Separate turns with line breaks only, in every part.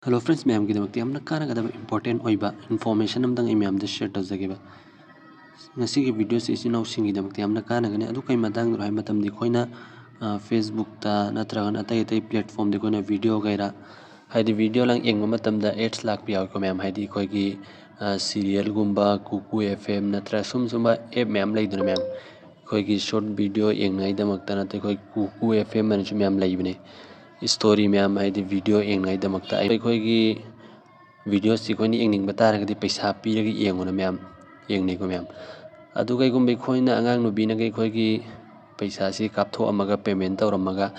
Hello friends मैम की दमकते हमना कानगदब इंपोर्टेंट ओइबा इन्फॉर्मेशन अमदंग आई मैम द शेयर तौजगेबा ngasi gi video se isinaw singi damkte हमना कानगने अदु kai matang ro hai matam di khoina facebook ta natraga atai atai platform di khoina video gaira haidi video lang engba matam da ads lak pi yaw ko ma'am haidi khoi gi serial gumba kuku fm natra sum sumba app ma'am leiduna ma'am khoi gi short video engnai damakta na te khoi kuku fm man chu मैम leibne story मैम हाइदी video एंगनाई दमकता अखोगी video से कोई एंगनिंग बतारगदी पैसा पीरग एंगोना ma'am एंगने को मैम अदु कईगुम खोइना अंगांग नुबीना खोगी पैसा से कापथो अमगा पेमेंट तौरमगा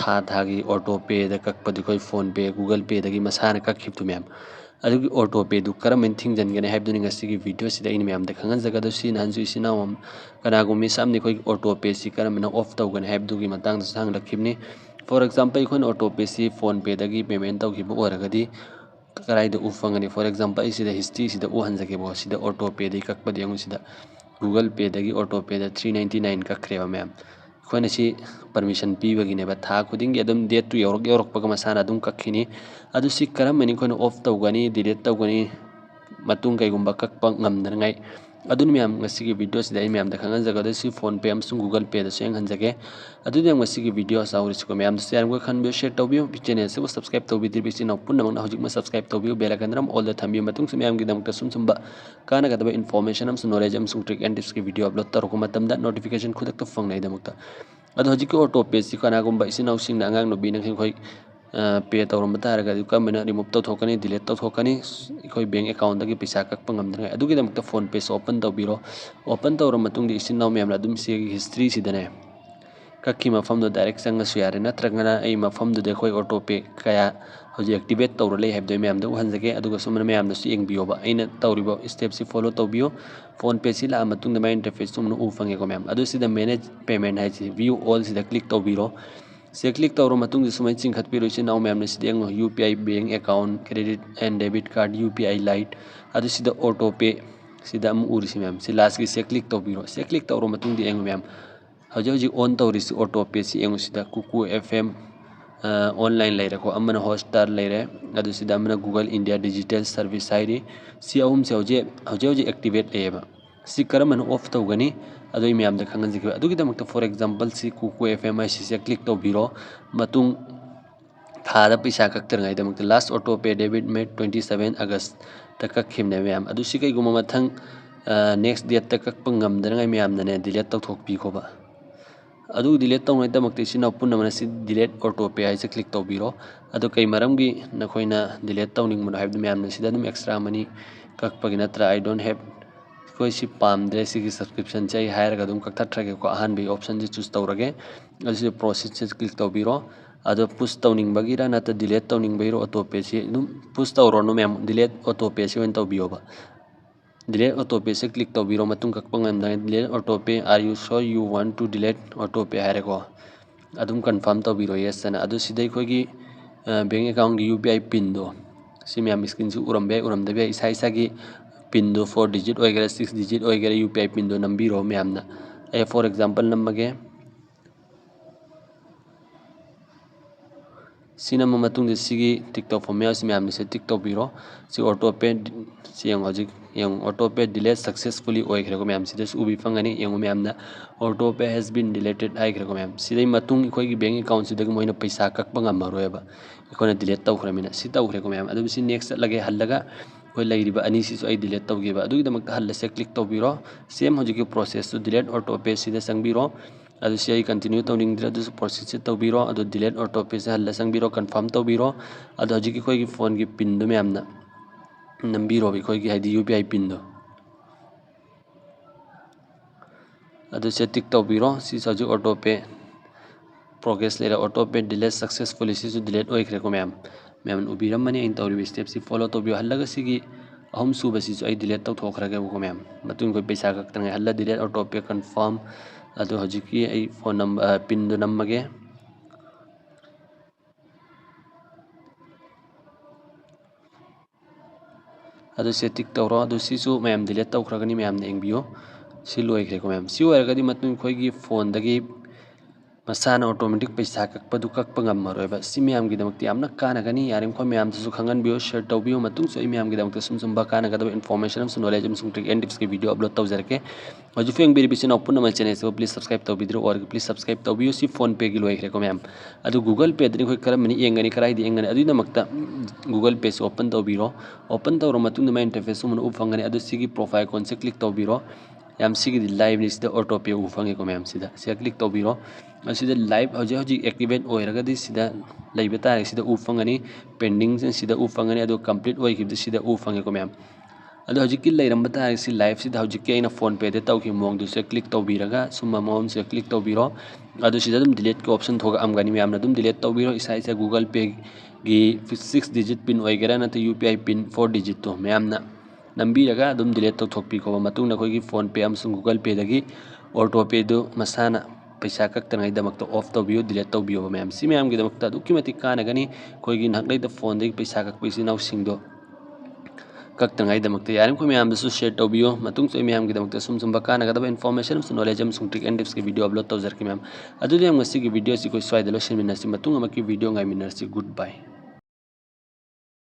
था थागी ऑटो पे द ककपदि कोई फोन पे गूगल पे दगी मसाना कखिबतु मैम अदुगी ऑटो पे दु करम थिंगजनगने हाइबदुनि ngasi वीडियो सिदा इन मैम द खंगन जगह दसि नानजु इसिनावम कनागु मिसामनि खोई ऑटो पे सि करम ऑफ तौगन हाइबदुगी मतंग सांग लखिबनि for example Khon auto pay सि फोन पे दगी पेमेंट तौखिब ओरगदी कराइद उफंगनी फॉर एग्जांपल इसिदा हिस्ट्री सिदा उहंजगेबो सिदा ऑटो पे दगी ककपदि अंगु सिदा गूगल पे दगी ऑटो पे द 399 कखरेबा मैम खोन सि परमिशन पीबगिनेबा था खुदिंग एकदम डेट टू योरक योरक पग मसाना अदुम कखिनी अदु सि करम मनी खोन ऑफ तौगनी डिलीट तौगनी मतुंग कईगुंबा ककपा ngamdrangai aduni मैम ngasi gi video sida मैम द खंगन जगह द सि फोन पे अमसुंग गूगल पे द सेंग हंजगे अदुनि हम ngasi gi video साउरि सिको मैम द शेयर को खन बे शेयर तौबियो चैनल से सब्सक्राइब तौबिदिर बिसि न पुन नमंग हजिक म सब्सक्राइब तौबियो बेल आइकन ऑल द थंबियो मतुंग से मैम gi दमक सुम सुमबा काना गदब इन्फॉर्मेशन अमसु नॉलेज अमसु ट्रिक एंड टिप्स की वीडियो अपलोड तरको मतम द नोटिफिकेशन खुदक तो फंगनाइ दमक अदो हजिक ऑटो पे सि कानागुंबा इसिन नाउसिंग ना अंगांग नुबी न खोई पे तौरम तारगा कमना रिमूव तौथोकनी डिलीट तौथोकनी अखोई बैंक अकाउंट दगी पैसा ककप ngamdrangai अदुगी दमक फोन पे से ओपन तौबिरो ओपन तौरम मतुंग दि इसिन नाउ मैम अदुम से हिस्ट्री सिदने कक्की मफम दो डायरेक्ट चंगसु यारे नत्रगना आई मफम दो देखोई ऑटो पे कया हजि एक्टिवेट तौर ले हैबदो मैम दो हंजगे अदुगा सुमन मैम दो एंगबियोबा अइना तौरिबो स्टेप सि फॉलो तौबियो फोन पे सि ला मतुंग द माइ इंटरफेस सुमन उ फंगे को मैम अदु सिदा मैनेज पेमेंट हाइसि व्यू ऑल सिदा क्लिक तौबिरो से क्लिक तौर मतुंग सुमन चिंखत पिरो सि नाउ मैम ने सिदेंग UPI bank account credit and debit card UPI lite अदु सिदा ऑटो पे सिदा अम उरिसि मैम सि लास्ट की से क्लिक तौबिरो से क्लिक तौर मतुंग दि एंग मैम हजि हजि ऑन तौरिसि ऑटो पे सि एंग सिदा कुकू एफएम ऑनलाइन लेरको अमन हॉटस्टार लेरे अदु सिदा अमन गूगल इंडिया डिजिटल सर्विस हाइरि सि अहुम से हजि हजि हजि एक्टिवेट लेबा सि करमन ऑफ तौगनी अदुई मैम द खंगन जिक अदुगी दमक फॉर एग्जांपल सि कुकू एफएम आई सि से क्लिक तौबिरो मतुंग थादा पैसा कक्तरंगाई दमक लास्ट ऑटो पे डेबिट में 27 अगस्त तक कखिमने मैम अदु सि कईगुम मथंग नेक्स्ट डेट तक ककप ngamdrangai मैम ने डिलीट तौथोकपीखोबा अदु डिलीट तौनाइ दमक सिना पुनमन सि डिलीट ऑटो पे हाइसे क्लिक तौबिरो अदु कई मरमगी नखोइना डिलीट तौनिंग मन हाइब मैम ने सिदा दम एक्स्ट्रा मनी ककपगी नत्रा आई डोंट हैव कोई सि पामद्रे सि सब्सक्रिप्शन से हायरगा दम कक्थट्रगे को अहान बे ऑप्शन से चूज तौरगे अदु प्रोसेस से क्लिक तौबिरो अदु पुश तौनिंग बगिरा नत डिलीट तौनिंग बगिरो ऑटो पे सि दम पुश तौरो नो मैम डिलीट ऑटो पे से वन तौबियोबा डिलीट ऑटो पे से क्लिक तौबिरो मतुंग ककपंग delete auto pay are you sure you want to delete auto pay हायरको अदुम कंफर्म तौबिरो यस तना अदु सिदै खोगी बैंक अकाउंट की यूपीआई पिन दो सि मैम स्क्रीन से उरमबे उरमदबे इसा इसा की पिन दो 4 डिजिट वगैरह 6 डिजिट वगैरह यूपीआई पिन दो नंबीरो मैमना ए फॉर एग्जांपल नंबगे सिनम मतुंग सिगी टिकटॉक फॉर्मेट से मैम से टिकटॉक बिरो सि ऑटो पे सि यंग हजिक यंग ऑटो पे डिलीट सक्सेसफुली ओइखरेको मैम सिदस उबि फंगनी यंग मैमना auto pay has been deleted आइखरेको मैम सिदै मतुंग खोगी बैंक अकाउंट सिदग मोइना पैसा ककप ngammaroeba इखोना डिलीट तौखरमिना सि तौखरेको मैम अदु सि नेक्स्ट लगे हल्लगा कोई लेरिबा अनि सिसु आई डिलीट तौगेबा अदुगी दमक हल्ल से क्लिक तौबिरो सेम हजिक process to delete auto pay सिदा संगबिरो अदु सि आई कंटिन्यू तौनिंगद्रा अदु प्रोसेस से तौबिरो अदु डिलीट ऑटो पे से हल्ल संगबिरो कंफर्म तौबिरो अदु हजिक खोगी फोन की पिन दो मैमना नंबीरो भी खोगी हाइदी यूपीआई पिन दो अदु से टिक तौबिरो सि हजिक ऑटो पे प्रोग्रेस लेरा ऑटो पे डिलीट सक्सेसफुली सिसु डिलीट ओइखरेको मैम मैम उबिरमने इन तौरिबि स्टेप सि फॉलो तौबियो हल्लगा सिगी अहम सुब सिसु आई डिलीट तौथोखरगे को मैम मतुंग कोई पैसा कक्तंगे हल्ला डिलीट ऑटो पे कंफर्म अदु हजिकी आई फोन नंबर पिन दो नम्मगे अदु से टिक तौरो अदु सिसु मैम डिलीट तौखरगनी मैम ने एंगबियो सि लोइखरेको मैम सि ओइरगदी मतुंग खोगी phone दगी masana automatic paisa kakpadu kakpa ngammaroiba si miyamgidamagta yamna kanagani yarimkho miyamdasu khanganbiyo share tawbiyo matung so miyamgidamagta sumba kanagadaba information amsu knowledge amsung trick and tips ke video upload tawjarke hoju feng verification open namal channel se please subscribe tawbidro or please subscribe tawbiyo si phone pay gi loikre ko miyam adu google pay dri khoi karamani yengani karai di yengani adu namakta google pay se open tawbiro open tawro matung ma interface mun ufangani adu sigi profile con se click tawbiro yam sigi live list the auto pay ufange ko miyam sida se click tawbiro asida live hoji activate oiragadi sida leiba tare sida ufangani pending sida ufangani adu complete oikibdi sida ufange ko miyam adu hoji ki leiramba tare si live sida hoji ki aina phone pay de tawki mong du se click tawbiraga summa mom se click tawbiro adu sida dum delete ko option thoga amgani miyam na dum delete tawbiro isa isa google pay gi 6 digit pin oigera na UPI pin 4 digit to miyam na nambiraga dum delete to thokpi ko matung na khoi gi phone pay amsung google pay dagi auto pay do masana पैसा कक्तनाई दमकता off तौबियो delete तौबियो मैम सी मैम की दमकता दुकी मति कानगनी कोई नकलै द फोन दे पैसा कक पैसी नाउ सिंगदो कक्तनाई दमकता यारम को मैम दसु शेयर तौबियो मतुंग से मैम की दमकता सुम सुम कानगदब इन्फॉर्मेशन सु नॉलेज हम सुंग ट्रिक एंड टिप्स के वीडियो अपलोड तौजर की मैम अदुदि हम ngasi की वीडियो सी कोई स्वाइदलो सिमिनसी मतुंग अमकी वीडियो ngai मिनरसी गुड बाय।